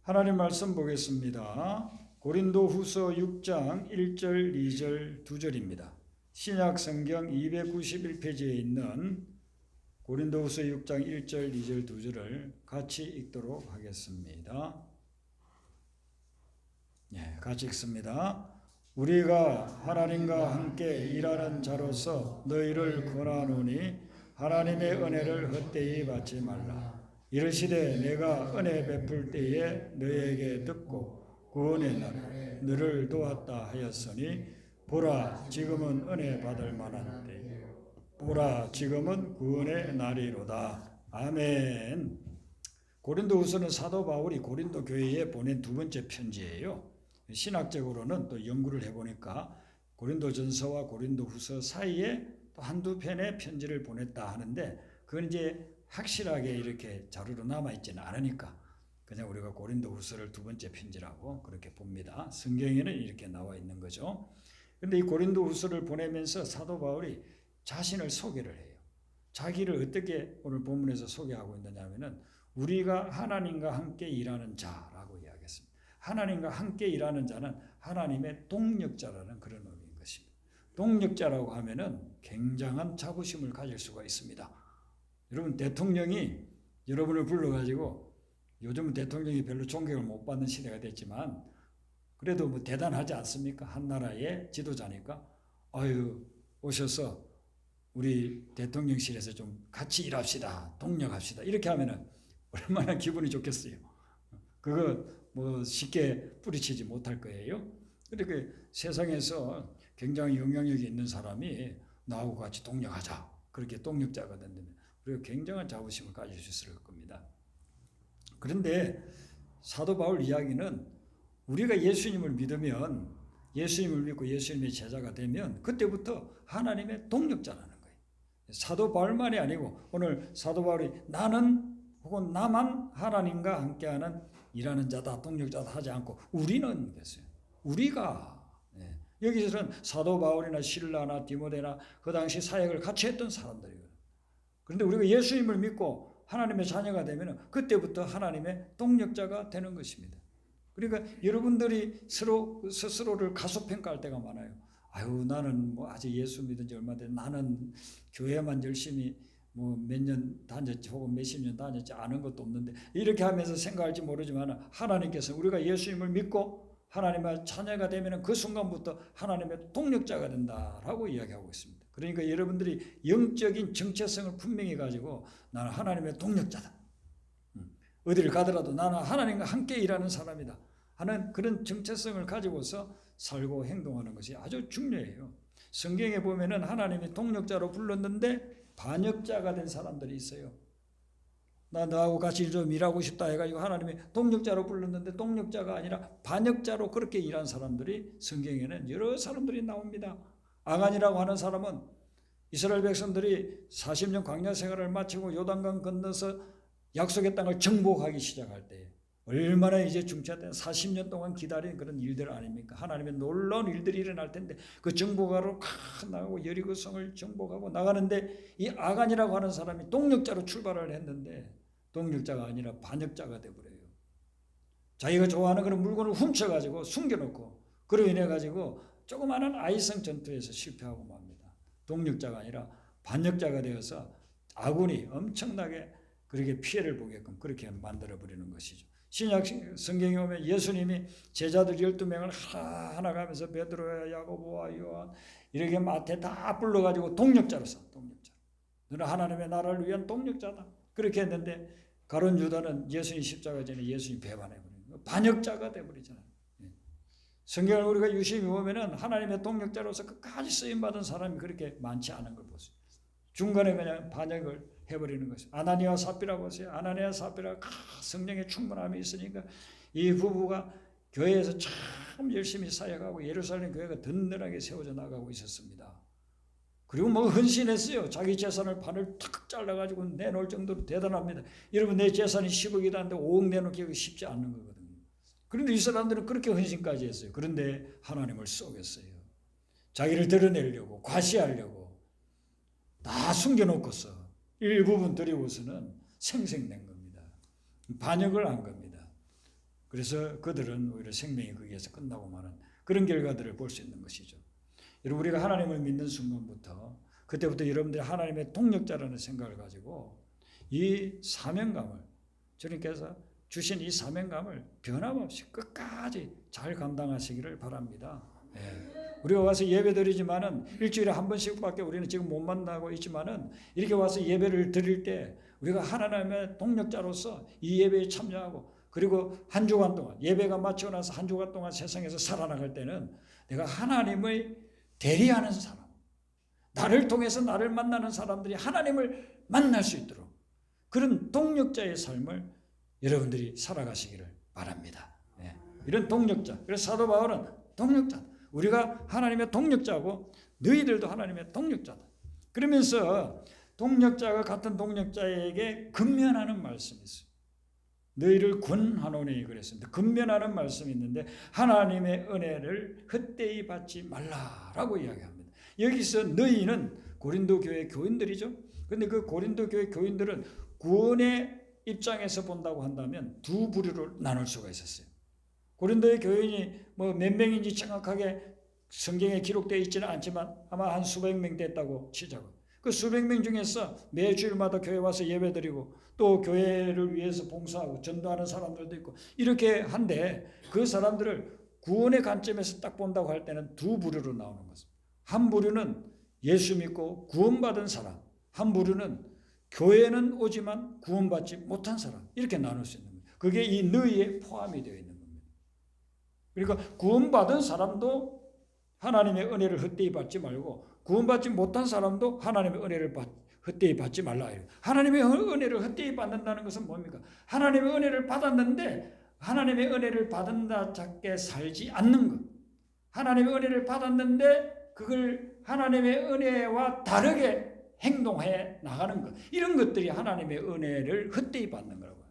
하나님 말씀 보겠습니다. 고린도후서 6장 1절, 2절, 2절입니다. 신약 성경 291페이지에 있는 고린도후서 6장 1절, 2절, 2절을 같이 읽도록 하겠습니다. 같이 읽습니다. 우리가 하나님과 함께 일하는 자로서 너희를 권하노니 하나님의 은혜를 헛되이 받지 말라. 이르시되 내가 은혜 베풀 때에 너희에게 듣고 구원의 날에 너를 도왔다 하였으니 보라 지금은 은혜 받을 만한 때 보라 지금은 구원의 날이로다. 아멘. 고린도후서는 사도 바울이 고린도 교회에 보낸 두 번째 편지예요. 신학적으로는 또 연구를 해보니까 고린도전서와 고린도후서 사이에 또 한두 편의 편지를 보냈다 하는데 그건 이제 확실하게 이렇게 자료로 남아있지는 않으니까 그냥 우리가 고린도후서를 두 번째 편지라고 그렇게 봅니다. 성경에는 이렇게 나와 있는 거죠. 그런데 이 고린도후서를 보내면서 사도 바울이 자신을 소개를 해요. 자기를 어떻게 오늘 본문에서 소개하고 있느냐면은 우리가 하나님과 함께 일하는 자라고 이야기했습니다. 하나님과 함께 일하는 자는 하나님의 동력자라는 그런 의미인 것입니다. 동력자라고 하면은 굉장한 자부심을 가질 수가 있습니다. 여러분 대통령이 여러분을 불러가지고 요즘은 대통령이 별로 존경을 못 받는 시대가 됐지만 그래도 뭐 대단하지 않습니까? 한 나라의 지도자니까 아유 오셔서 우리 대통령실에서 좀 같이 일합시다. 동력합시다. 이렇게 하면은 얼마나 기분이 좋겠어요. 그거 뭐 쉽게 뿌리치지 못할 거예요. 그렇게 세상에서 굉장히 영향력이 있는 사람이 나하고 같이 동력하자. 그렇게 동력자가 된다면 우리가 굉장한 자부심을 가질 수 있을 겁니다. 그런데 사도 바울 이야기는 우리가 예수님을 믿으면 예수님을 믿고 예수님의 제자가 되면 그때부터 하나님의 동력자라는 거예요. 사도 바울만이 아니고 오늘 사도 바울이 나는 혹은 나만 하나님과 함께하는 일하는 자다 동력자다 하지 않고 우리는 그랬어요. 우리가 여기서는 사도 바울이나 실라나 디모데나 그 당시 사역을 같이 했던 사람들이에요. 그런데 우리가 예수님을 믿고 하나님의 자녀가 되면 그때부터 하나님의 동력자가 되는 것입니다. 그러니까 여러분들이 스스로를 가소평가할 때가 많아요. 아유 나는 뭐 아직 예수 믿은 지 얼마 됐 나는 교회만 열심히 뭐 몇 년 다녔지 혹은 몇십 년 다녔지 아는 것도 없는데 이렇게 하면서 생각할지 모르지만 하나님께서 우리가 예수님을 믿고 하나님의 자녀가 되면 그 순간부터 하나님의 동력자가 된다라고 이야기하고 있습니다. 그러니까 여러분들이 영적인 정체성을 분명히 가지고 나는 하나님의 동력자다. 어디를 가더라도 나는 하나님과 함께 일하는 사람이다 하는 그런 정체성을 가지고서 살고 행동하는 것이 아주 중요해요. 성경에 보면은 하나님이 동력자로 불렀는데 반역자가 된 사람들이 있어요. 나하고 같이 일 좀 일하고 싶다 해가지고 하나님이 동력자로 불렀는데 동력자가 아니라 반역자로 그렇게 일한 사람들이 성경에는 여러 사람들이 나옵니다. 아간이라고 하는 사람은 이스라엘 백성들이 40년 광야 생활을 마치고 요단강 건너서 약속의 땅을 정복하기 시작할 때 얼마나 이제 중차된 40년 동안 기다린 그런 일들 아닙니까? 하나님의 놀라운 일들이 일어날 텐데 그 정복하러 나가고 여리고성을 정복하고 나가는데 이 아간이라고 하는 사람이 동력자로 출발을 했는데 동력자가 아니라 반역자가 되어버려요. 자기가 좋아하는 그런 물건을 훔쳐가지고 숨겨놓고 그로 인해 가지고 조그마한 아이성 전투에서 실패하고 맙니다. 동력자가 아니라 반역자가 되어서 아군이 엄청나게 그렇게 피해를 보게끔 그렇게 만들어버리는 것이죠. 신약 성경에 오면 예수님이 제자들 12명을 하나하나 가면서 베드로와 야고보와 요한 이렇게 마태 다 불러가지고 동력자로서 동력자. 너는 하나님의 나라를 위한 동력자다. 그렇게 했는데 가룟 유다는 예수님 십자가 전에 예수님 배반해버리는 거예요. 반역자가 돼버리잖아요. 성경을 우리가 유심히 보면은 하나님의 동력자로서 끝까지 쓰임받은 사람이 그렇게 많지 않은 걸 보세요. 중간에 그냥 반역을 해버리는 것이죠. 아나니아와 삽비라 보세요. 아나니아와 삽비라 성령의 충만함이 있으니까 이 부부가 교회에서 참 열심히 사역하고 예루살렘 교회가 든든하게 세워져 나가고 있었습니다. 그리고 뭐 헌신했어요. 자기 재산을 반을 탁 잘라가지고 내놓을 정도로 대단합니다. 여러분 내 재산이 10억이다 하는데 5억 내놓기가 쉽지 않은 거거든요. 그런데 이 사람들은 그렇게 헌신까지 했어요. 그런데 하나님을 속였어요. 자기를 드러내려고 과시하려고 다 숨겨놓고서 일부분 드리고서는 생색낸 겁니다. 반역을 한 겁니다. 그래서 그들은 오히려 생명이 거기에서 끝나고 마는 그런 결과들을 볼 수 있는 것이죠. 여러분, 우리가 하나님을 믿는 순간부터 그때부터 여러분들이 하나님의 동력자라는 생각을 가지고 이 사명감을, 주님께서 주신 이 사명감을 변함없이 끝까지 잘 감당하시기를 바랍니다. 우리가 와서 예배 드리지만은 일주일에 한 번씩밖에 우리는 지금 못 만나고 있지만은 이렇게 와서 예배를 드릴 때 우리가 하나님의 동력자로서 이 예배에 참여하고, 그리고 한 주간 동안 예배가 마치고 나서 한 주간 동안 세상에서 살아나갈 때는 내가 하나님의 대리하는 사람, 나를 통해서 나를 만나는 사람들이 하나님을 만날 수 있도록 그런 동력자의 삶을 여러분들이 살아가시기를 바랍니다. 이런 동력자. 그래서 사도 바울은 동력자, 우리가 하나님의 동력자고 너희들도 하나님의 동력자다. 그러면서 동력자가 같은 동력자에게 근면하는 말씀이 있어요. 너희를 권하노니 그랬습니다. 근면하는 말씀이 있는데 하나님의 은혜를 헛되이 받지 말라라고 이야기합니다. 여기서 너희는 고린도 교회 교인들이죠. 그런데 그 고린도 교회 교인들은 구원의 입장에서 본다고 한다면 두 부류로 나눌 수가 있었어요. 고린도의 교인이 뭐 몇 명인지 정확하게 성경에 기록되어 있지는 않지만 아마 한 수백 명 됐다고 치자고. 그 수백 명 중에서 매주일마다 교회 와서 예배드리고 또 교회를 위해서 봉사하고 전도하는 사람들도 있고 이렇게 한데, 그 사람들을 구원의 관점에서 딱 본다고 할 때는 두 부류로 나오는 것입니다. 한 부류는 예수 믿고 구원받은 사람, 한 부류는 교회는 오지만 구원받지 못한 사람, 이렇게 나눌 수 있는 겁니다. 그게 이 너희에 포함이 되어 있는 겁니다. 그러니까 구원받은 사람도 하나님의 은혜를 헛되이 받지 말고 구원받지 못한 사람도 하나님의 은혜를 헛되이 받지 말라. 하나님의 은혜를 헛되이 받는다는 것은 뭡니까? 하나님의 은혜를 받았는데 하나님의 은혜를 받은다 작게 살지 않는 것. 하나님의 은혜를 받았는데 그걸 하나님의 은혜와 다르게 행동해 나가는 것. 이런 것들이 하나님의 은혜를 헛되이 받는 거라고요.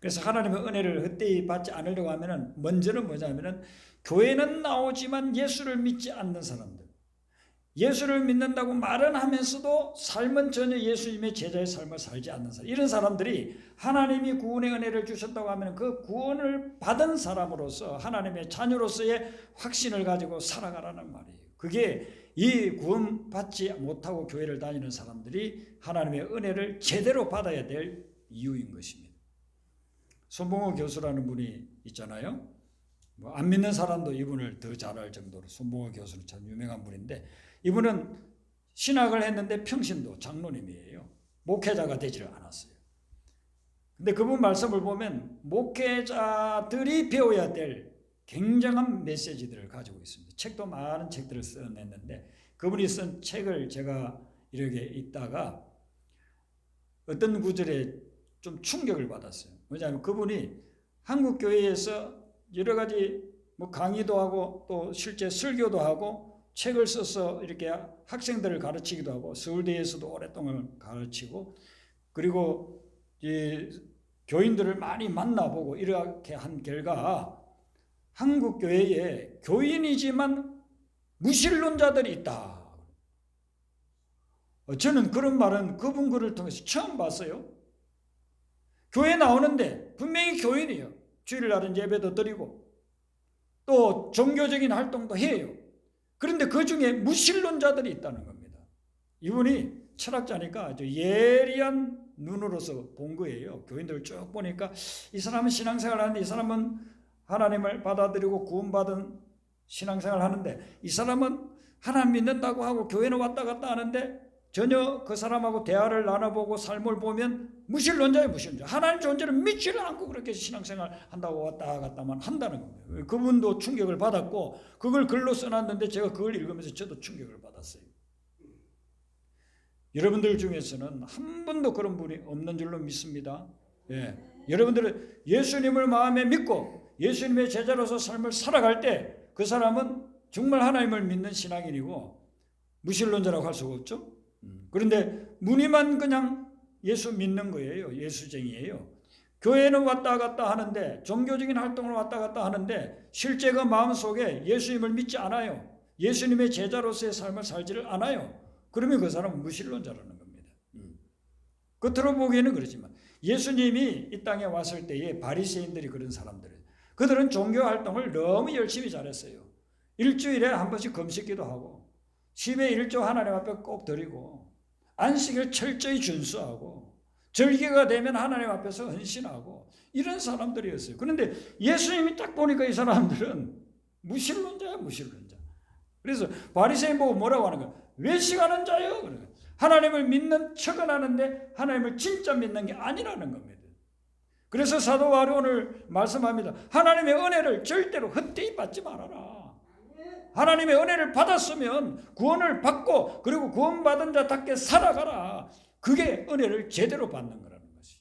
그래서 하나님의 은혜를 헛되이 받지 않으려고 하면은 먼저는 뭐냐면은 교회는 나오지만 예수를 믿지 않는 사람들, 예수를 믿는다고 말은 하면서도 삶은 전혀 예수님의 제자의 삶을 살지 않는 사람, 이런 사람들이 하나님이 구원의 은혜를 주셨다고 하면 그 구원을 받은 사람으로서 하나님의 자녀로서의 확신을 가지고 살아가라는 말이에요. 그게 이 구원받지 못하고 교회를 다니는 사람들이 하나님의 은혜를 제대로 받아야 될 이유인 것입니다. 손봉호 교수라는 분이 있잖아요. 뭐 안 믿는 사람도 이분을 더 잘 알 정도로 손봉호 교수는 참 유명한 분인데, 이분은 신학을 했는데 평신도 장로님이에요. 목회자가 되지를 않았어요. 근데 그분 말씀을 보면 목회자들이 배워야 될 굉장한 메시지들을 가지고 있습니다. 책도 많은 책들을 써냈는데 그분이 쓴 책을 제가 이렇게 읽다가 어떤 구절에 좀 충격을 받았어요. 뭐냐면 그분이 한국 교회에서 여러 가지 뭐 강의도 하고 또 실제 설교도 하고 책을 써서 이렇게 학생들을 가르치기도 하고 서울대에서도 오랫동안 가르치고, 그리고 이 교인들을 많이 만나보고 이렇게 한 결과 한국 교회에 교인이지만 무신론자들이 있다. 저는 그런 말은 그분 글을 통해서 처음 봤어요. 교회 나오는데 분명히 교인이에요. 주일날은 예배도 드리고 또 종교적인 활동도 해요. 그런데 그 중에 무신론자들이 있다는 겁니다. 이분이 철학자니까 아주 예리한 눈으로서 본 거예요. 교인들을 쭉 보니까 이 사람은 신앙생활 하는데, 이 사람은 하나님을 받아들이고 구원받은 신앙생활 하는데, 이 사람은 하나님 믿는다고 하고 교회는 왔다 갔다 하는데 전혀 그 사람하고 대화를 나눠보고 삶을 보면 무신론자예요. 무신론자. 하나님 존재를 믿지를 않고 그렇게 신앙생활 한다고 왔다 갔다만 한다는 겁니다. 그분도 충격을 받았고 그걸 글로 써놨는데 제가 그걸 읽으면서 저도 충격을 받았어요. 여러분들 중에서는 한 분도 그런 분이 없는 줄로 믿습니다. 여러분들은 예수님을 마음에 믿고 예수님의 제자로서 삶을 살아갈 때 그 사람은 정말 하나님을 믿는 신앙인이고 무신론자라고 할 수가 없죠. 그런데 무늬만 그냥 예수 믿는 거예요. 예수쟁이에요. 교회는 왔다 갔다 하는데, 종교적인 활동을 왔다 갔다 하는데 실제 그 마음속에 예수님을 믿지 않아요. 예수님의 제자로서의 삶을 살지를 않아요. 그러면 그 사람은 무신론자라는 겁니다. 겉으로 보기에는 그렇지만 예수님이 이 땅에 왔을 때에 바리새인들이 그런 사람들이에요. 그들은 종교 활동을 너무 열심히 잘했어요. 일주일에 한 번씩 금식기도 하고 10의 1조 하나님 앞에 꼭 드리고 안식을 철저히 준수하고 절기가 되면 하나님 앞에서 헌신하고 이런 사람들이었어요. 그런데 예수님이 딱 보니까 이 사람들은 무신론자야, 무신론자. 그래서 바리새인 보고 뭐라고 하는 거야? 외식하는 자요. 하나님을 믿는 척은 하는데 하나님을 진짜 믿는 게 아니라는 겁니다. 그래서 사도 바울이 오늘 말씀합니다. 하나님의 은혜를 절대로 헛되이 받지 말아라. 하나님의 은혜를 받았으면 구원을 받고 그리고 구원받은 자답게 살아가라. 그게 은혜를 제대로 받는 거라는 것이.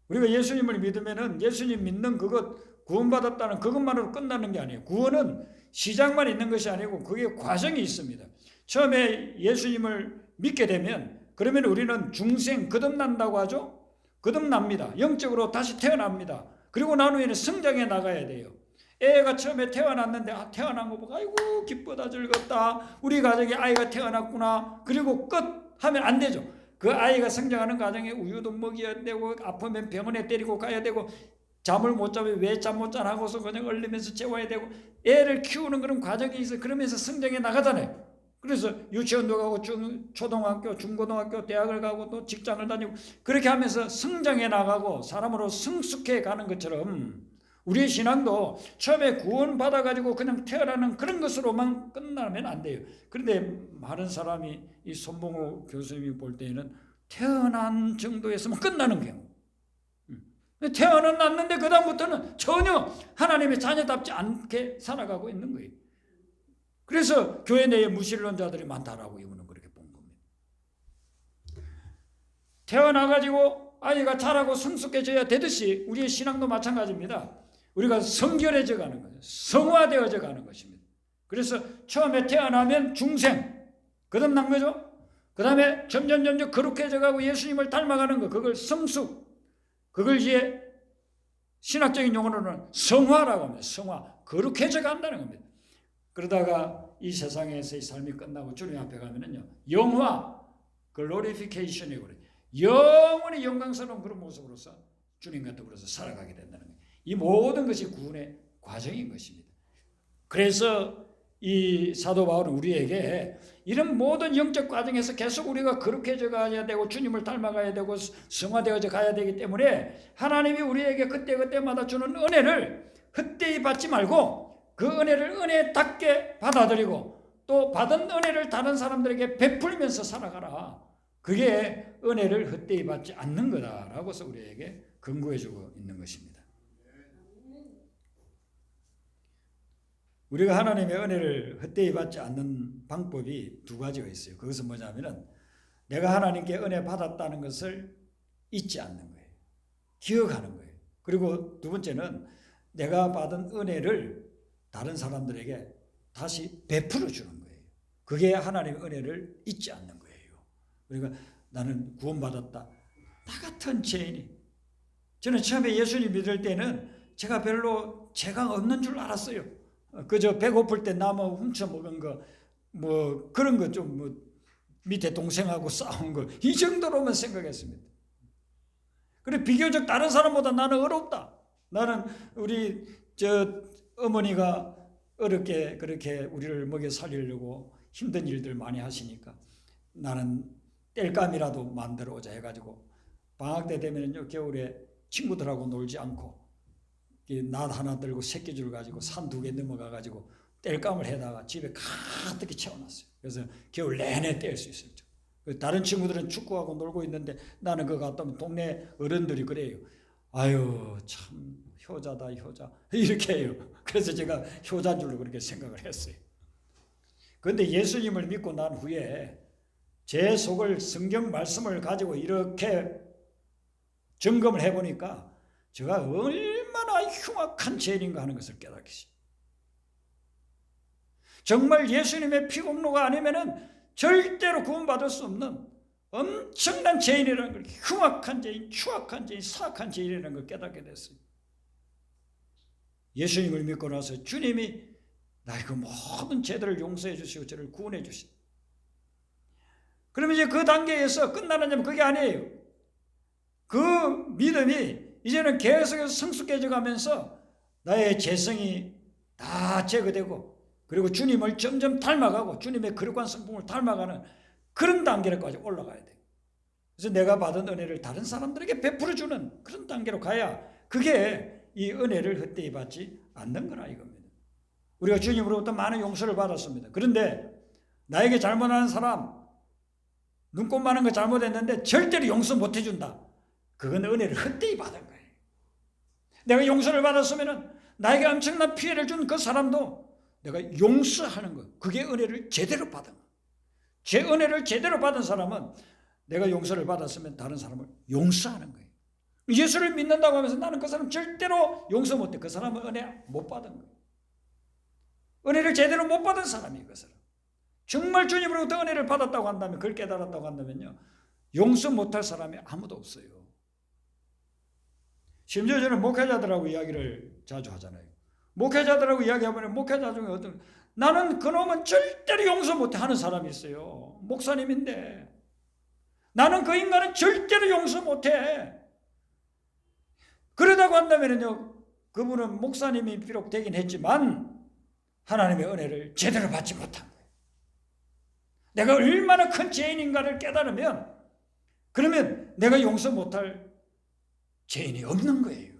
우리가 예수님을 믿으면은 예수님 믿는 그것, 구원받았다는 그것만으로 끝나는 게 아니에요. 구원은 시작만 있는 것이 아니고 그게 과정이 있습니다. 처음에 예수님을 믿게 되면 그러면 우리는 중생 거듭난다고 하죠. 거듭납니다. 영적으로 다시 태어납니다. 그리고 난 후에는 성장해 나가야 돼요. 애가 처음에 태어났는데 태어난 거 보고 아이고 기쁘다 즐겁다 우리 가정에 아이가 태어났구나 그리고 끝 하면 안 되죠. 그 아이가 성장하는 과정에 우유도 먹여야 되고 아프면 병원에 데리고 가야 되고 잠을 못 자면 왜 잠 못 자나 하고서 그냥 얼리면서 재워야 되고 애를 키우는 그런 과정이 있어요. 그러면서 성장해 나가잖아요. 그래서 유치원도 가고 초등학교, 중고등학교, 대학을 가고 또 직장을 다니고 그렇게 하면서 성장해 나가고 사람으로 성숙해 가는 것처럼 우리의 신앙도 처음에 구원받아가지고 그냥 태어나는 그런 것으로만 끝나면 안 돼요. 그런데 많은 사람이 이 손봉호 교수님이 볼 때에는 태어난 정도에서만 끝나는 경우. 태어났는데 그 다음부터는 전혀 하나님의 자녀답지 않게 살아가고 있는 거예요. 그래서 교회 내에 무신론자들이 많다라고 이분은 그렇게 본 겁니다. 태어나가지고 아이가 자라고 성숙해져야 되듯이 우리의 신앙도 마찬가지입니다. 우리가 성결해져 가는 거예요. 성화되어져 가는 것입니다. 그래서 처음에 태어나면 중생, 거듭난 거죠. 그 다음에 점점 거룩해져 가고 예수님을 닮아가는 거, 그걸 성숙, 그걸 이제 신학적인 용어로는 성화라고 합니다. 성화, 거룩해져 간다는 겁니다. 그러다가 이 세상에서의 삶이 끝나고 주님 앞에 가면은요, 영화, 글로리피케이션이고 그래요. 영원히 영광스러운 그런 모습으로서 주님과 더불어서 살아가게 된다는 거예요. 이 모든 것이 구원의 과정인 것입니다. 그래서 이 사도 바울은 우리에게 이런 모든 영적 과정에서 계속 우리가 거룩해져 가야 되고 주님을 닮아가야 되고 성화되어져 가야 되기 때문에 하나님이 우리에게 그때그때마다 주는 은혜를 헛되이 받지 말고 그 은혜를 은혜답게 받아들이고 또 받은 은혜를 다른 사람들에게 베풀면서 살아가라. 그게 은혜를 헛되이 받지 않는 거다라고서 우리에게 근거해주고 있는 것입니다. 우리가 하나님의 은혜를 헛되이 받지 않는 방법이 두 가지가 있어요. 그것은 뭐냐면은 내가 하나님께 은혜 받았다는 것을 잊지 않는 거예요. 기억하는 거예요. 그리고 두 번째는 내가 받은 은혜를 다른 사람들에게 다시 베풀어 주는 거예요. 그게 하나님의 은혜를 잊지 않는 거예요. 그러니까 나는 구원받았다. 나 같은 죄인이. 저는 처음에 예수님 믿을 때는 제가 별로 죄가 없는 줄 알았어요. 그저 배고플 때 나무 훔쳐 먹은 거, 뭐 그런 거 좀 뭐 밑에 동생하고 싸운 거 이 정도로만 생각했습니다. 그래 비교적 다른 사람보다 나는 어렵다. 나는 우리 어머니가 어렵게 그렇게 우리를 먹여 살리려고 힘든 일들 많이 하시니까 나는 땔감이라도 만들어 오자 해가지고 방학 때 되면요 겨울에 친구들하고 놀지 않고 낫 하나 들고 새끼줄 가지고 산 2개 넘어가가지고 땔감을 해다가 집에 가득히 채워놨어요. 그래서 겨울 내내 뗄 수 있었죠. 다른 친구들은 축구하고 놀고 있는데 나는 그거 갔다 오면 동네 어른들이 그래요. 아유 참 효자다 효자 이렇게 해요. 그래서 제가 효자인 줄로 그렇게 생각을 했어요. 그런데 예수님을 믿고 난 후에 제 속을 성경 말씀을 가지고 이렇게 점검을 해보니까 제가 얼마나 흉악한 죄인인가 하는 것을 깨닫겠어요. 정말 예수님의 피공로가 아니면은 절대로 구원받을 수 없는 엄청난 죄인이라는 걸, 흉악한 죄인, 추악한 죄인, 사악한 죄인이라는 걸 깨닫게 됐어요. 예수님을 믿고 나서 주님이 나의 그 모든 죄들을 용서해 주시고 저를 구원해 주신. 그러면 이제 그 단계에서 끝나느냐면 그게 아니에요. 그 믿음이 이제는 계속해서 성숙해져 가면서 나의 재성이 다 제거되고 그리고 주님을 점점 닮아가고 주님의 거룩한 성품을 닮아가는 그런 단계로까지 올라가야 돼요. 그래서 내가 받은 은혜를 다른 사람들에게 베풀어주는 그런 단계로 가야 그게 이 은혜를 헛되이 받지 않는 거라 이겁니다. 우리가 주님으로부터 많은 용서를 받았습니다. 그런데 나에게 잘못하는 사람, 눈곱 많은 거 잘못했는데 절대로 용서 못 해준다. 그건 은혜를 헛되이 받은 거예요. 내가 용서를 받았으면 나에게 엄청난 피해를 준 그 사람도 내가 용서하는 거, 그게 은혜를 제대로 받은 거. 제 은혜를 제대로 받은 사람은 내가 용서를 받았으면 다른 사람을 용서하는 거예요. 예수를 믿는다고 하면서 나는 그 사람 절대로 용서 못해. 그 사람은 은혜 못 받은 거예요. 은혜를 제대로 못 받은 사람이에요. 그 사람. 정말 주님으로부터 은혜를 받았다고 한다면, 그걸 깨달았다고 한다면요, 용서 못할 사람이 아무도 없어요. 심지어 저는 목회자들하고 이야기를 자주 하잖아요. 목회자들하고 이야기하면 목회자 중에 어떤, 나는 그놈은 절대로 용서 못해 하는 사람이 있어요. 목사님인데 나는 그 인간은 절대로 용서 못해. 그러다고 한다면요, 그분은 목사님이 비록 되긴 했지만 하나님의 은혜를 제대로 받지 못한 거예요. 내가 얼마나 큰 죄인인가를 깨달으면, 그러면 내가 용서 못할 죄인이 없는 거예요.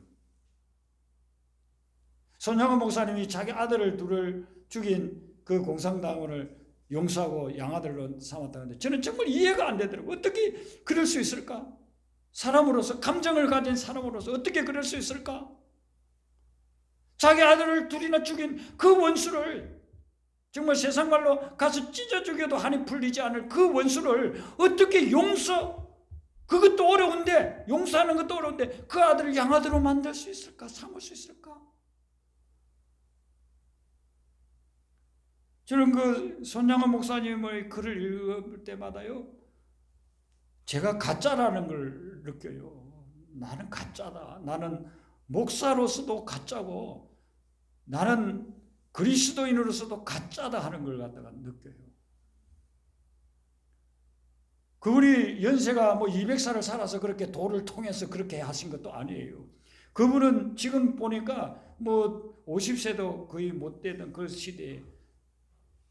손양원 목사님이 자기 아들을 둘을 죽인 그 공산당원을 용서하고 양아들로 삼았다는데 저는 정말 이해가 안 되더라고요. 어떻게 그럴 수 있을까? 사람으로서, 감정을 가진 사람으로서 어떻게 그럴 수 있을까? 자기 아들을 둘이나 죽인 그 원수를, 정말 세상 말로 가서 찢어 죽여도 한이 풀리지 않을 그 원수를 어떻게 그것도 어려운데, 용서하는 것도 어려운데 그 아들을 양아들로 만들 수 있을까? 삼을 수 있을까? 저는 그 손양원 목사님의 글을 읽을 때마다요, 제가 가짜라는 걸 느껴요. 나는 가짜다. 나는 목사로서도 가짜고 나는 그리스도인으로서도 가짜다 하는 걸 갖다가 느껴요. 그분이 연세가 뭐 200살을 살아서 그렇게 도를 통해서 그렇게 하신 것도 아니에요. 그분은 지금 보니까 뭐 50세도 거의 못 되던 그 시대에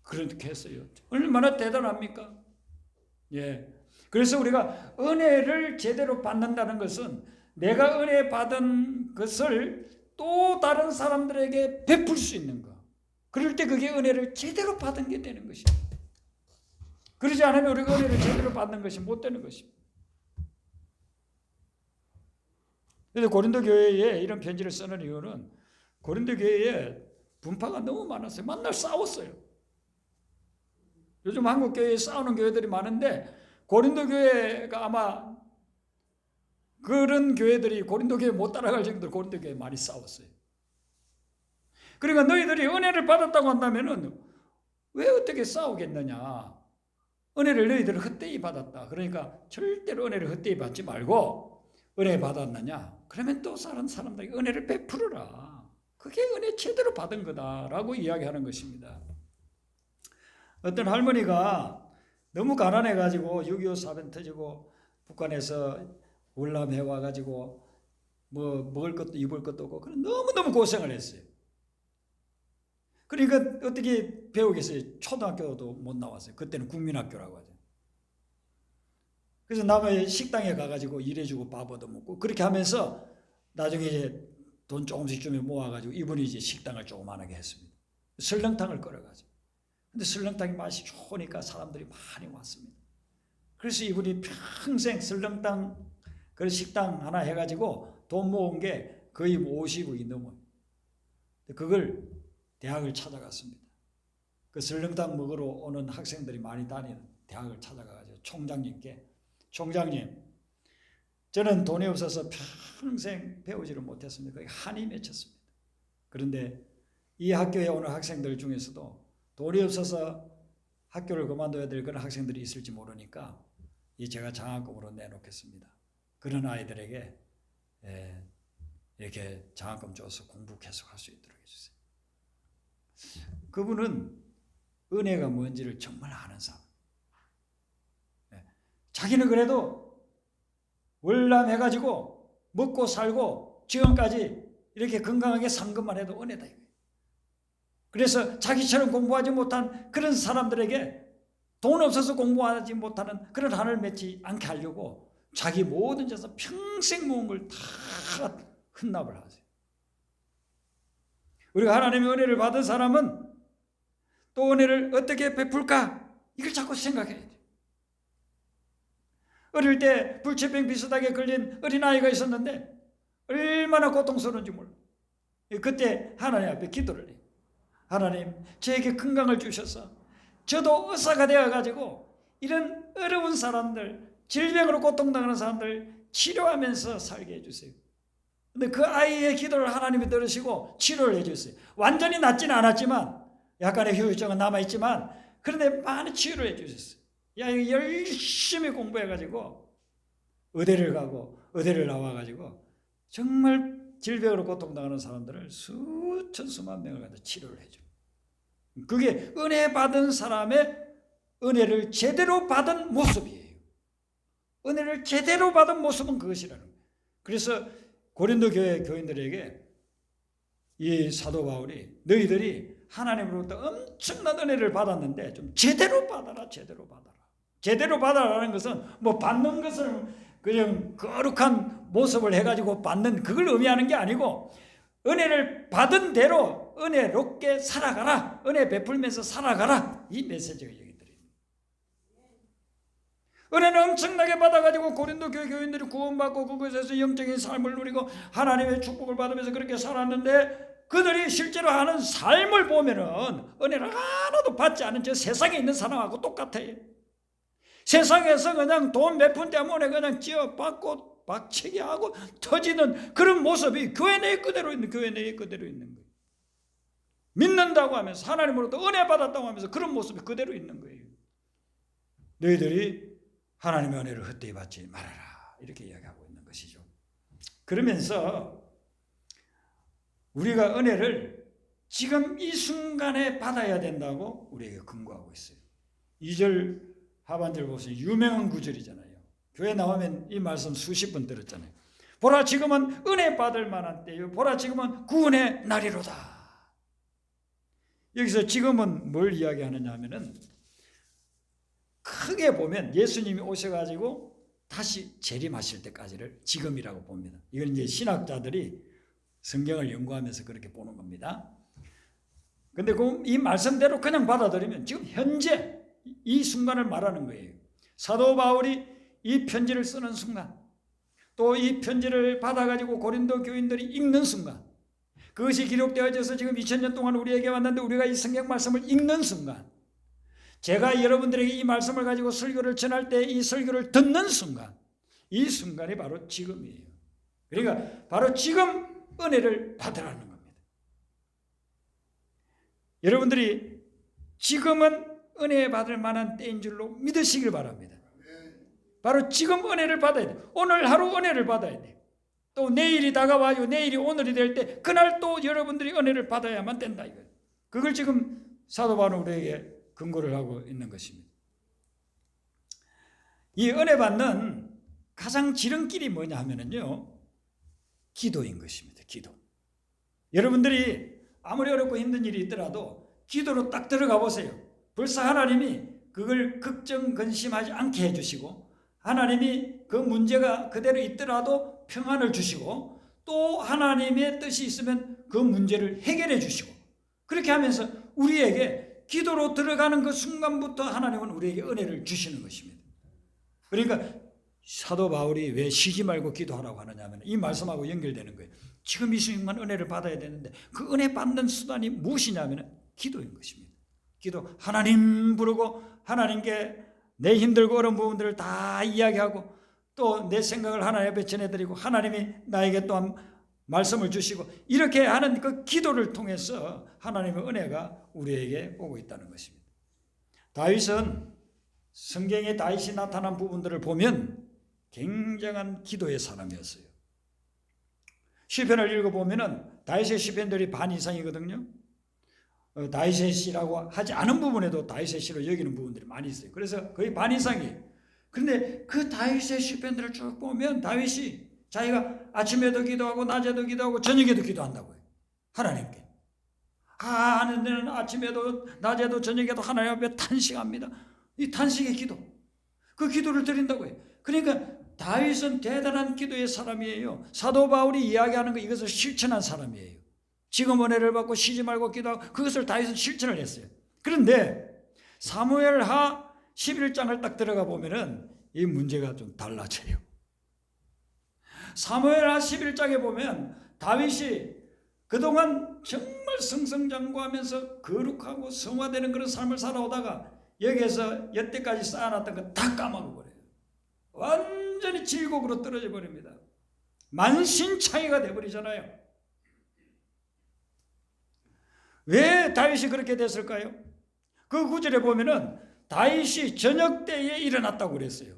그렇게 했어요. 얼마나 대단합니까? 예. 그래서 우리가 은혜를 제대로 받는다는 것은 내가 은혜 받은 것을 또 다른 사람들에게 베풀 수 있는 거. 그럴 때 그게 은혜를 제대로 받은 게 되는 것입니다. 그러지 않으면 우리가 은혜를 제대로 받는 것이 못 되는 것입니다. 그래서 고린도 교회에 이런 편지를 쓰는 이유는 고린도 교회에 분파가 너무 많았어요. 맨날 싸웠어요. 요즘 한국 교회에 싸우는 교회들이 많은데 고린도 교회가 아마 그런 교회들이 고린도 교회 못 따라갈 정도로 고린도 교회 많이 싸웠어요. 그러니까 너희들이 은혜를 받았다고 한다면은 왜 어떻게 싸우겠느냐? 은혜를 너희들은 헛되이 받았다. 그러니까 절대로 은혜를 헛되이 받지 말고 은혜 받았느냐? 그러면 또 다른 사람들에게 은혜를 베풀어라. 그게 은혜 제대로 받은 거다라고 이야기하는 것입니다. 어떤 할머니가 너무 가난해가지고 6.25 사변 터지고 북한에서 월남해 와가지고 뭐 먹을 것도 입을 것도 없고 너무너무 고생을 했어요. 그러니까 어떻게 배우겠어요? 초등학교도 못 나왔어요. 그때는 국민학교라고 하죠. 그래서 남의 식당에 가가지고 일해주고 밥 얻어먹고 그렇게 하면서 나중에 이제 돈 조금씩 좀 모아가지고 이분이 이제 식당을 조그만하게 했습니다. 설렁탕을 끓여가지고. 근데 설렁탕이 맛이 좋으니까 사람들이 많이 왔습니다. 그래서 이분이 평생 설렁탕 그 식당 하나 해가지고 돈 모은 게 거의 50억이 넘어요. 그걸 대학을 찾아갔습니다. 그 설렁탕 먹으러 오는 학생들이 많이 다니는 대학을 찾아가가지고 총장님, 저는 돈이 없어서 평생 배우지를 못했습니다. 거의 한이 맺혔습니다. 그런데 이 학교에 오는 학생들 중에서도 돈이 없어서 학교를 그만둬야 될 그런 학생들이 있을지 모르니까 제가 장학금으로 내놓겠습니다. 그런 아이들에게 이렇게 장학금 줘서 공부 계속할 수 있도록 해주세요. 그분은 은혜가 뭔지를 정말 아는 사람. 자기는 그래도 월남해가지고 먹고 살고 지금까지 이렇게 건강하게 산 것만 해도 은혜다. 그래서 자기처럼 공부하지 못한 그런 사람들에게 돈 없어서 공부하지 못하는 그런 한을 맺지 않게 하려고 자기 모든 재산 평생 모은 걸 다 헌납을 하세요. 우리가 하나님의 은혜를 받은 사람은 또 은혜를 어떻게 베풀까? 이걸 자꾸 생각해야 돼요. 어릴 때 불치병 비슷하게 걸린 어린아이가 있었는데 얼마나 고통스러운지 몰라. 그때 하나님 앞에 기도를 해요. 하나님, 저에게 건강을 주셔서 저도 의사가 되어가지고 이런 어려운 사람들, 질병으로 고통당하는 사람들 치료하면서 살게 해주세요. 근데 그 아이의 기도를 하나님이 들으시고 치료를 해주세요. 완전히 낫지는 않았지만 약간의 후유증은 남아있지만 그런데 많이 치유를 해주셨어요. 야, 열심히 공부해가지고 의대를 가고 의대를 나와가지고 정말 질병으로 고통당하는 사람들을 수천 수만 명을 갖다 치료를 해줘. 그게 은혜 받은 사람의 은혜를 제대로 받은 모습이에요. 은혜를 제대로 받은 모습은 그것이라는 거예요. 그래서 고린도 교회 교인들에게 이 사도 바울이 너희들이 하나님으로부터 엄청난 은혜를 받았는데 좀 제대로 받아라. 제대로 받아라. 제대로 받아라는 것은 뭐 받는 것을 그냥 거룩한 모습을 해가지고 받는 그걸 의미하는 게 아니고 은혜를 받은 대로 은혜롭게 살아가라. 은혜 베풀면서 살아가라. 이 메시지가 여기 들어있는 은혜는 엄청나게 받아가지고 고린도 교회 교인들이 구원받고 그것에서 영적인 삶을 누리고 하나님의 축복을 받으면서 그렇게 살았는데 그들이 실제로 하는 삶을 보면은 은혜를 하나도 받지 않은 저 세상에 있는 사람하고 똑같아요. 세상에서 그냥 돈 몇 푼 때문에 그냥 쥐어받고 박치기하고 터지는 그런 모습이 교회 내에 그대로 있는 거예요. 믿는다고 하면서 하나님으로부터 은혜 받았다고 하면서 그런 모습이 그대로 있는 거예요. 너희들이 하나님의 은혜를 헛되이 받지 말아라. 이렇게 이야기하고 있는 것이죠. 그러면서 우리가 은혜를 지금 이 순간에 받아야 된다고 우리에게 권고하고 있어요. 2절 하반절 보세요. 유명한 구절이잖아요. 교회 나오면 이 말씀 수십 번 들었잖아요. 보라 지금은 은혜 받을 만한 때요. 보라 지금은 구원의 날이로다. 여기서 지금은 뭘 이야기하느냐 하면은 크게 보면 예수님이 오셔가지고 다시 재림하실 때까지를 지금이라고 봅니다. 이건 이제 신학자들이 성경을 연구하면서 그렇게 보는 겁니다. 근데 이 말씀대로 그냥 받아들이면 지금 현재 이 순간을 말하는 거예요. 사도 바울이 이 편지를 쓰는 순간, 또 이 편지를 받아가지고 고린도 교인들이 읽는 순간, 그것이 기록되어져서 지금 2000년 동안 우리에게 왔는데 우리가 이 성경 말씀을 읽는 순간, 제가 여러분들에게 이 말씀을 가지고 설교를 전할 때 이 설교를 듣는 순간, 이 순간이 바로 지금이에요. 그러니까 바로 지금 은혜를 받으라는 겁니다. 여러분들이 지금은 은혜 받을 만한 때인 줄로 믿으시길 바랍니다. 바로 지금 은혜를 받아야 돼요. 오늘 하루 은혜를 받아야 돼요. 또 내일이 다가와요. 내일이 오늘이 될 때 그날 또 여러분들이 은혜를 받아야만 된다 이거예요. 그걸 지금 사도 바울은 우리에게 근거를 하고 있는 것입니다. 이 은혜 받는 가장 지름길이 뭐냐 하면은요, 기도인 것입니다. 기도. 여러분들이 아무리 어렵고 힘든 일이 있더라도 기도로 딱 들어가 보세요. 벌써 하나님이 그걸 걱정 근심하지 않게 해주시고 하나님이 그 문제가 그대로 있더라도 평안을 주시고 또 하나님의 뜻이 있으면 그 문제를 해결해 주시고 그렇게 하면서 우리에게 기도로 들어가는 그 순간부터 하나님은 우리에게 은혜를 주시는 것입니다. 그러니까 사도 바울이 왜 쉬지 말고 기도하라고 하느냐 하면 이 말씀하고 연결되는 거예요. 지금 이 순간 은혜를 받아야 되는데 그 은혜 받는 수단이 무엇이냐면 기도인 것입니다. 기도. 하나님 부르고 하나님께 내 힘들고 어려운 부분들을 다 이야기하고 또 내 생각을 하나님 앞에 전해드리고 하나님이 나에게 또한 말씀을 주시고 이렇게 하는 그 기도를 통해서 하나님의 은혜가 우리에게 오고 있다는 것입니다. 다윗은 성경에 다윗이 나타난 부분들을 보면 굉장한 기도의 사람이었어요. 시편을 읽어보면 다윗의 시편들이 반 이상이거든요. 다윗의 시라고 하지 않은 부분에도 다윗의 시로 여기는 부분들이 많이 있어요. 그래서 거의 반 이상이에요. 그런데 그 다윗의 시편들을 쭉 보면 다윗이 자기가 아침에도 기도하고 낮에도 기도하고 저녁에도 기도한다고요. 하나님께. 하는 데는 아침에도 낮에도 저녁에도 하나님 앞에 탄식합니다. 이 탄식의 기도. 그 기도를 드린다고요. 그러니까 다윗은 대단한 기도의 사람이에요. 사도 바울이 이야기하는 거 이것을 실천한 사람이에요. 지금 은혜를 받고 쉬지 말고 기도하고 그것을 다윗은 실천을 했어요. 그런데 사무엘하 11장을 딱 들어가 보면은 이 문제가 좀 달라져요. 사무엘하 11장에 보면 다윗이 그동안 정말 승승장구하면서 거룩하고 성화되는 그런 삶을 살아오다가 여기에서 여태까지 쌓아놨던 거 다 까먹어버려요. 완전히 질곡으로 떨어져 버립니다. 만신창이가 돼버리잖아요. 왜 다윗이 그렇게 됐을까요? 그 구절에 보면은 다윗이 저녁 때에 일어났다고 그랬어요.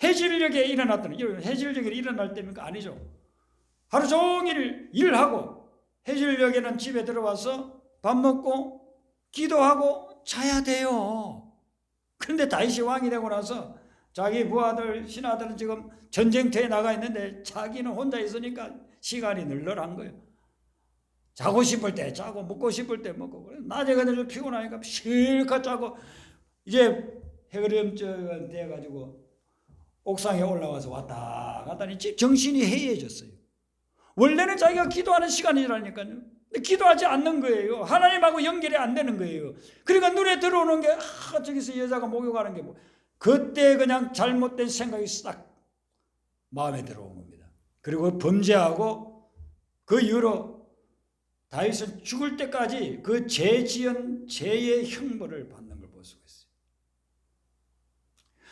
해질녘에 일어났더니, 해질녘에 일어날 때입니까? 아니죠. 하루 종일 일하고 해질녘에는 집에 들어와서 밥 먹고 기도하고 자야 돼요. 그런데 다윗이 왕이 되고 나서 자기 부하들, 신하들은 지금 전쟁터에 나가 있는데 자기는 혼자 있으니까 시간이 널널한 거예요. 자고 싶을 때 자고 먹고 싶을 때 먹고 낮에 그냥 좀 피곤하니까 실컷 자고 이제 해그름쯤 돼가지고 옥상에 올라와서 왔다 갔다니 정신이 해이해졌어요. 원래는 자기가 기도하는 시간이라니까요. 근데 기도하지 않는 거예요. 하나님하고 연결이 안 되는 거예요. 그러니까 눈에 들어오는 게 저기서 여자가 목욕하는 게 뭐 그때 그냥 잘못된 생각이 싹 마음에 들어온 겁니다. 그리고 범죄하고 그 이후로 다윗은 죽을 때까지 그 죄 지은 죄의 형벌을 받는 걸 볼 수가 있어요.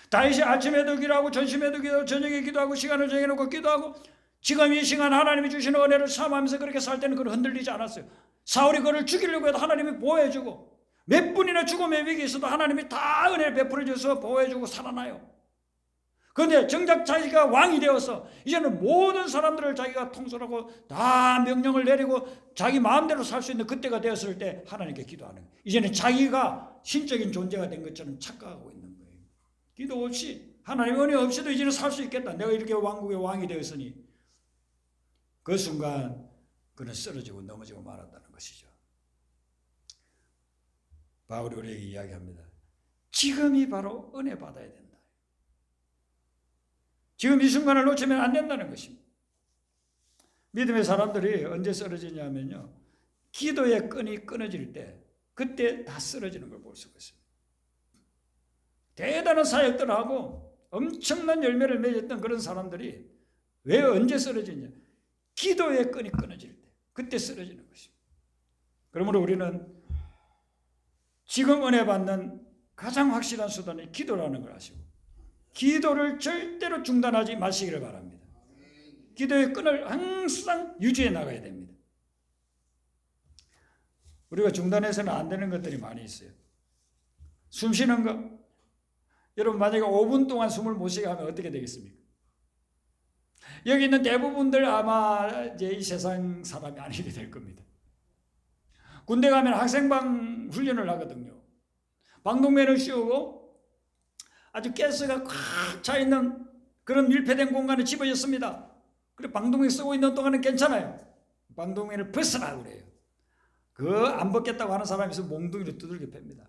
다윗이 아침에도 기도하고 전심에도 기도하고 저녁에 기도하고 시간을 정해놓고 기도하고 지금 이 시간 하나님이 주시는 은혜를 삼으면서 그렇게 살 때는 그걸 흔들리지 않았어요. 사울이 그를 죽이려고 해도 하나님이 보호해주고 몇 분이나 죽음의 위기에 있어도 하나님이 다 은혜를 베풀어줘서 보호해주고 살아나요. 그런데 정작 자기가 왕이 되어서 이제는 모든 사람들을 자기가 통솔하고 다 명령을 내리고 자기 마음대로 살 수 있는 그때가 되었을 때 하나님께 기도하는 거예요. 이제는 자기가 신적인 존재가 된 것처럼 착각하고 있는 거예요. 기도 없이 하나님 은혜 없이도 이제는 살 수 있겠다. 내가 이렇게 왕국의 왕이 되었으니 그 순간 그는 쓰러지고 넘어지고 말았다는 것이죠. 바울이 우리에게 이야기합니다. 지금이 바로 은혜 받아야 된다. 지금 이 순간을 놓치면 안 된다는 것입니다. 믿음의 사람들이 언제 쓰러지냐면요. 기도의 끈이 끊어질 때 그때 다 쓰러지는 걸 볼 수가 있습니다. 대단한 사역들을 하고 엄청난 열매를 맺었던 그런 사람들이 왜 언제 쓰러지냐. 기도의 끈이 끊어질 때 그때 쓰러지는 것입니다. 그러므로 우리는 지금 은혜 받는 가장 확실한 수단이 기도라는 걸 아시고 기도를 절대로 중단하지 마시기를 바랍니다. 기도의 끈을 항상 유지해 나가야 됩니다. 우리가 중단해서는 안 되는 것들이 많이 있어요. 숨 쉬는 거. 여러분 만약에 5분 동안 숨을 못 쉬게 하면 어떻게 되겠습니까? 여기 있는 대부분들 아마 이제 이 세상 사람이 아니게 될 겁니다. 군대 가면 학생방 훈련을 하거든요. 방독면을 씌우고 아주 가스가 꽉 차 있는 그런 밀폐된 공간에 집어졌습니다. 그리고 방독면 쓰고 있는 동안은 괜찮아요. 방독면을 벗으라고 그래요. 그 안 벗겠다고 하는 사람이 있으면 몽둥이로 두들겨 팹니다.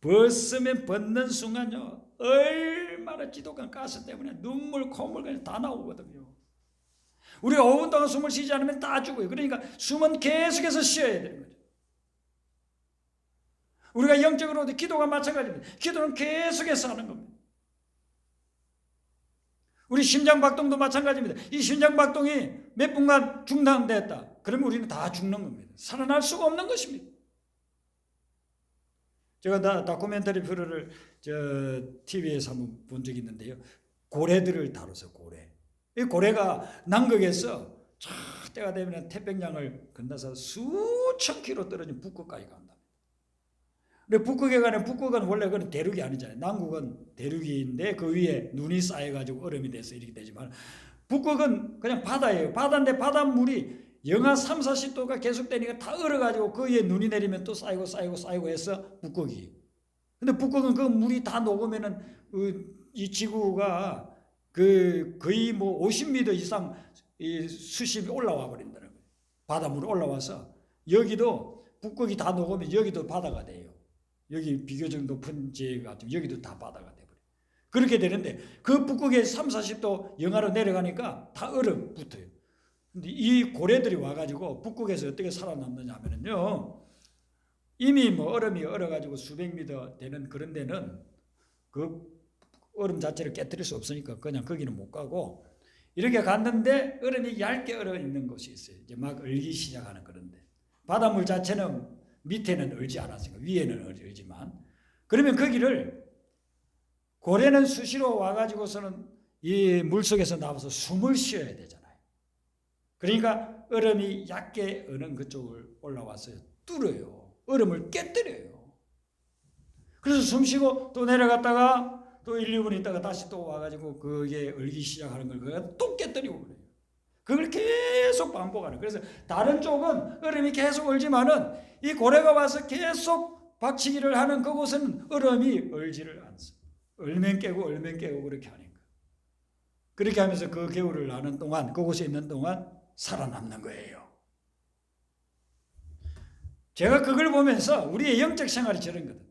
벗으면 벗는 순간요. 얼마나 지독한 가스 때문에 눈물, 콧물 다 나오거든요. 우리가 5분 동안 숨을 쉬지 않으면 다 죽어요. 그러니까 숨은 계속해서 쉬어야 되는 거죠. 우리가 영적으로도 기도가 마찬가지입니다. 기도는 계속해서 하는 겁니다. 우리 심장박동도 마찬가지입니다. 이 심장박동이 몇 분간 중단됐다. 그러면 우리는 다 죽는 겁니다. 살아날 수가 없는 것입니다. 제가 다큐멘터리 프로를 TV에서 한번 본 적이 있는데요. 고래들을 다뤄서 고래. 이 고래가 남극에서 저 때가 되면 태평양을 건너서 수천 킬로 떨어진 북극까지 간다. 근데 북극에 가는 북극은 원래 그런 대륙이 아니잖아요. 남극은 대륙인데 그 위에 눈이 쌓여가지고 얼음이 돼서 이렇게 되지만 북극은 그냥 바다예요. 바다인데 바닷물이 영하 3, 40도가 계속되니까 다 얼어가지고 그 위에 눈이 내리면 또 쌓이고 해서 북극이. 근데 북극은 그 물이 다 녹으면은 이 지구가 거의 뭐 50m 이상 이 수심이 올라와 버린다는 거예요. 바닷물이 올라와서 여기도 북극이 다 녹으면 여기도 바다가 돼요. 여기 비교적 높은 지역 같으면 여기도 다 바다가 돼버려요. 그렇게 되는데 그 북극에 30, 40도 영하로 내려가니까 다 얼음 붙어요. 근데 이 고래들이 와가지고 북극에서 어떻게 살아남느냐 하면요, 이미 뭐 얼음이 얼어가지고 수백 미터 되는 그런 데는 그 얼음 자체를 깨뜨릴 수 없으니까 그냥 거기는 못 가고, 이렇게 갔는데 얼음이 얇게 얼어 있는 곳이 있어요. 이제 막 얼기 시작하는 그런데, 바닷물 자체는 밑에는 얼지 않았으니까 위에는 얼지만, 그러면 거기를 고래는 수시로 와가지고서는 이 물속에서 나와서 숨을 쉬어야 되잖아요. 그러니까 얼음이 얇게 어는 그쪽을 올라와서 뚫어요. 얼음을 깨뜨려요. 그래서 숨 쉬고 또 내려갔다가 또 1, 2분 있다가 다시 또 와가지고 그게 얼기 시작하는 걸 그가 또 깨뜨리고 그래요. 그걸 계속 반복하는. 그래서 다른 쪽은 얼음이 계속 얼지만은 이 고래가 와서 계속 박치기를 하는 그곳은 얼음이 얼지를 않습니다. 얼면 깨고 그렇게 하니까. 그렇게 하면서 그 겨울을 나는 동안, 그곳에 있는 동안 살아남는 거예요. 제가 그걸 보면서 우리의 영적 생활이 저런 거든.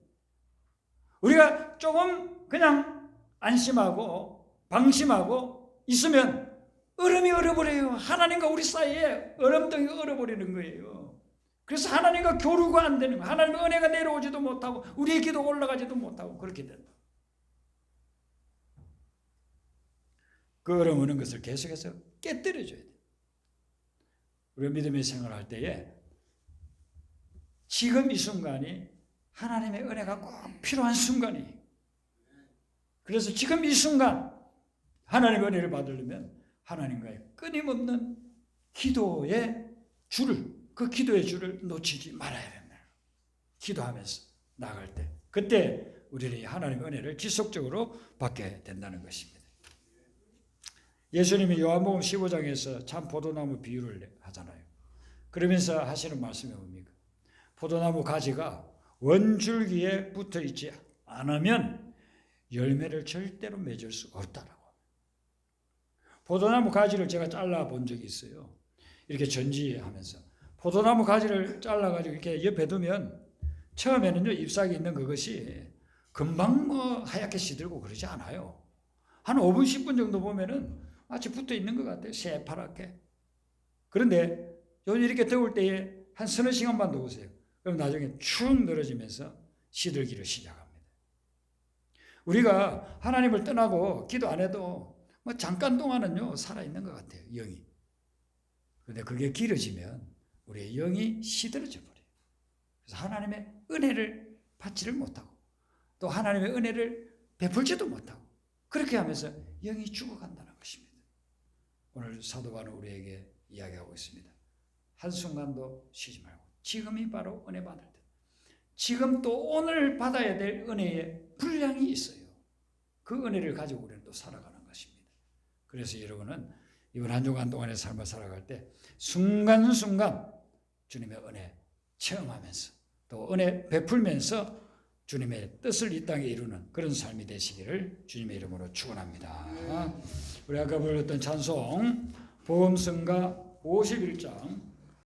우리가 조금 그냥 안심하고 방심하고 있으면 얼음이 얼어버려요. 하나님과 우리 사이에 얼음덩이가 얼어버리는 거예요. 그래서 하나님과 교류가 안 되는 거예요. 하나님의 은혜가 내려오지도 못하고 우리의 기도가 올라가지도 못하고 그렇게 된다. 그 얼음 오는 것을 계속해서 깨뜨려줘야 돼요. 우리가 믿음의 생활을 할 때에 지금 이 순간이 하나님의 은혜가 꼭 필요한 순간이에요. 그래서 지금 이 순간 하나님의 은혜를 받으려면 하나님과의 끊임없는 기도의 줄을, 그 기도의 줄을 놓치지 말아야 된다. 기도하면서 나갈 때, 그때 우리는 하나님의 은혜를 지속적으로 받게 된다는 것입니다. 예수님이 요한복음 15장에서 참 포도나무 비유를 하잖아요. 그러면서 하시는 말씀이 뭡니까? 포도나무 가지가 원줄기에 붙어 있지 않으면 열매를 절대로 맺을 수 없다라고. 포도나무 가지를 제가 잘라 본 적이 있어요. 이렇게 전지하면서 포도나무 가지를 잘라가지고 이렇게 옆에 두면 처음에는요, 잎사귀 있는 그것이 금방 뭐 하얗게 시들고 그러지 않아요. 한 5분, 10분 정도 보면은 마치 붙어 있는 것 같아요. 새파랗게. 그런데 요즘 이렇게 더울 때에 한 서너 시간만 두세요. 그럼 나중에 축 늘어지면서 시들기를 시작합니다. 우리가 하나님을 떠나고 기도 안 해도 뭐 잠깐 동안은요, 살아있는 것 같아요, 영이. 그런데 그게 길어지면 우리의 영이 시들어져 버려요. 그래서 하나님의 은혜를 받지를 못하고 또 하나님의 은혜를 베풀지도 못하고 그렇게 하면서 영이 죽어간다는 것입니다. 오늘 사도 바울은 우리에게 이야기하고 있습니다. 한순간도 쉬지 말고 지금이 바로 은혜 받을 때, 지금 또 오늘 받아야 될 은혜의 분량이 있어요. 그 은혜를 가지고 우리는 또 살아가는 것입니다. 그래서 여러분은 이번 한 주간 동안의 삶을 살아갈 때 순간순간 주님의 은혜 체험하면서 또 은혜 베풀면서 주님의 뜻을 이 땅에 이루는 그런 삶이 되시기를 주님의 이름으로 축원합니다. 우리 아까 불렀던 찬송 보험성가 51장